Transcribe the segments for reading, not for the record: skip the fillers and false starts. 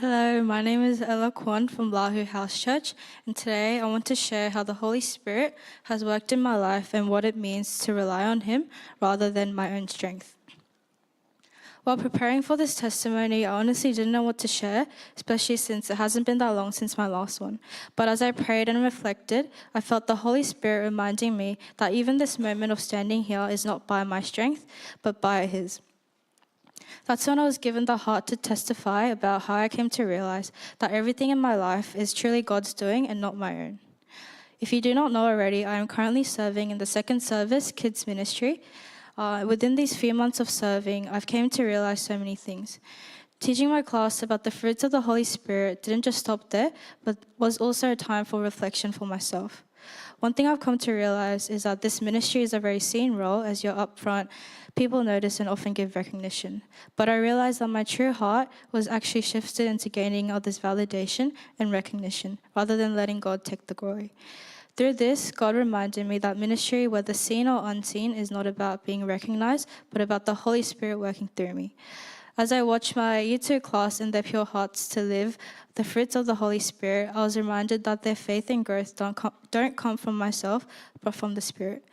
Hello, my name is Ella Kwon from Lahu House Church, and today I want to share how the Holy Spirit has worked in my life and what it means to rely on Him rather than my own strength. While preparing for this testimony, I honestly didn't know what to share, especially since it hasn't been that long since my last one. But as I prayed and reflected, I felt the Holy Spirit reminding me that even this moment of standing here is not by my strength, but by His. That's when I was given the heart to testify about how I came to realize that everything in my life is truly God's doing and not my own. If you do not know already, I am currently serving in the Second Service Kids Ministry. Within these few months of serving, I've came to realize so many things. Teaching my class about the fruits of the Holy Spirit didn't just stop there, but was also a time for reflection for myself. One thing I've come to realize is that this ministry is a very seen role. As you're up front, people notice and often give recognition. But I realized that my true heart was actually shifted into gaining others' validation and recognition, rather than letting God take the glory. Through this, God reminded me that ministry, whether seen or unseen, is not about being recognized, but about the Holy Spirit working through me. As I watched my Year 2 class in their pure hearts to live the fruits of the Holy Spirit, I was reminded that their faith and growth don't come from myself, but from the Spirit.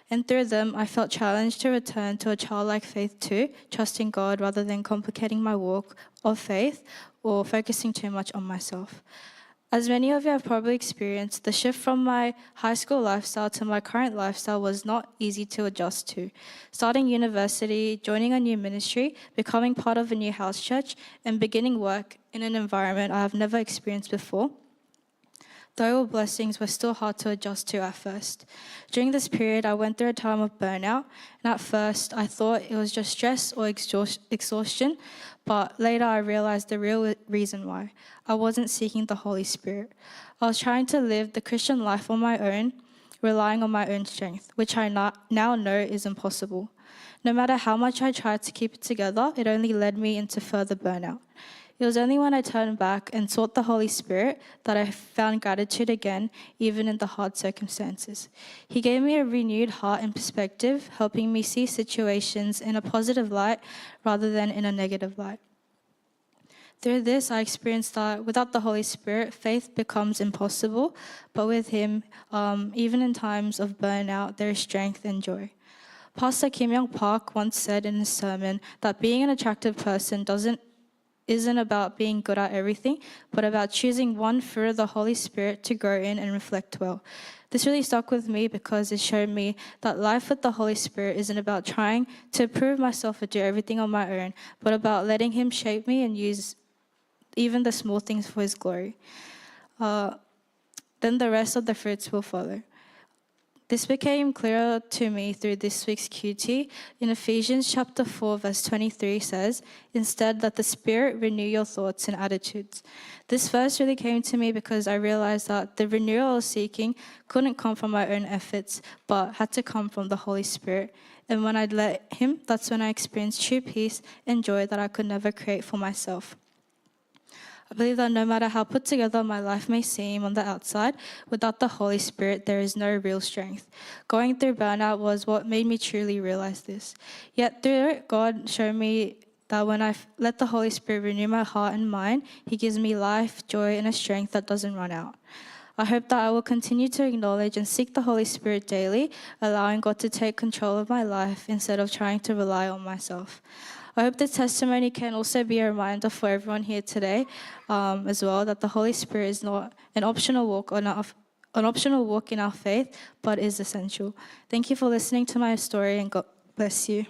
And through them, I felt challenged to return to a childlike faith too, trusting God rather than complicating my walk of faith or focusing too much on myself. As many of you have probably experienced, the shift from my high school lifestyle to my current lifestyle was not easy to adjust to. Starting university, joining a new ministry, becoming part of a new house church, and beginning work in an environment I have never experienced before. Though all blessings were still hard to adjust to at first. During this period, I went through a time of burnout, and at first I thought it was just stress or exhaustion, but later I realized the real reason why. I wasn't seeking the Holy Spirit. I was trying to live the Christian life on my own, relying on my own strength, which I now know is impossible. No matter how much I tried to keep it together, it only led me into further burnout. It was only when I turned back and sought the Holy Spirit that I found gratitude again, even in the hard circumstances. He gave me a renewed heart and perspective, helping me see situations in a positive light rather than in a negative light. Through this, I experienced that without the Holy Spirit, faith becomes impossible, but with Him, even in times of burnout, there is strength and joy. Pastor Kim Young Park once said in his sermon that being an attractive person isn't about being good at everything, but about choosing one fruit of the Holy Spirit to grow in and reflect well. This really stuck with me because it showed me that life with the Holy Spirit isn't about trying to prove myself or do everything on my own, but about letting Him shape me and use even the small things for His glory. Then the rest of the fruits will follow. This became clearer to me through this week's QT. In Ephesians chapter 4, verse 23 says, "Instead, let the Spirit renew your thoughts and attitudes." This verse really came to me because I realized that the renewal I was seeking couldn't come from my own efforts, but had to come from the Holy Spirit. And when I'd let Him, that's when I experienced true peace and joy that I could never create for myself. I believe that no matter how put together my life may seem on the outside, without the Holy Spirit, there is no real strength. Going through burnout was what made me truly realize this. Yet through it, God showed me that when I let the Holy Spirit renew my heart and mind, He gives me life, joy, and a strength that doesn't run out. I hope that I will continue to acknowledge and seek the Holy Spirit daily, allowing God to take control of my life instead of trying to rely on myself. I hope this testimony can also be a reminder for everyone here today as well, that the Holy Spirit is not an optional walk in our faith, but is essential. Thank you for listening to my story, and God bless you.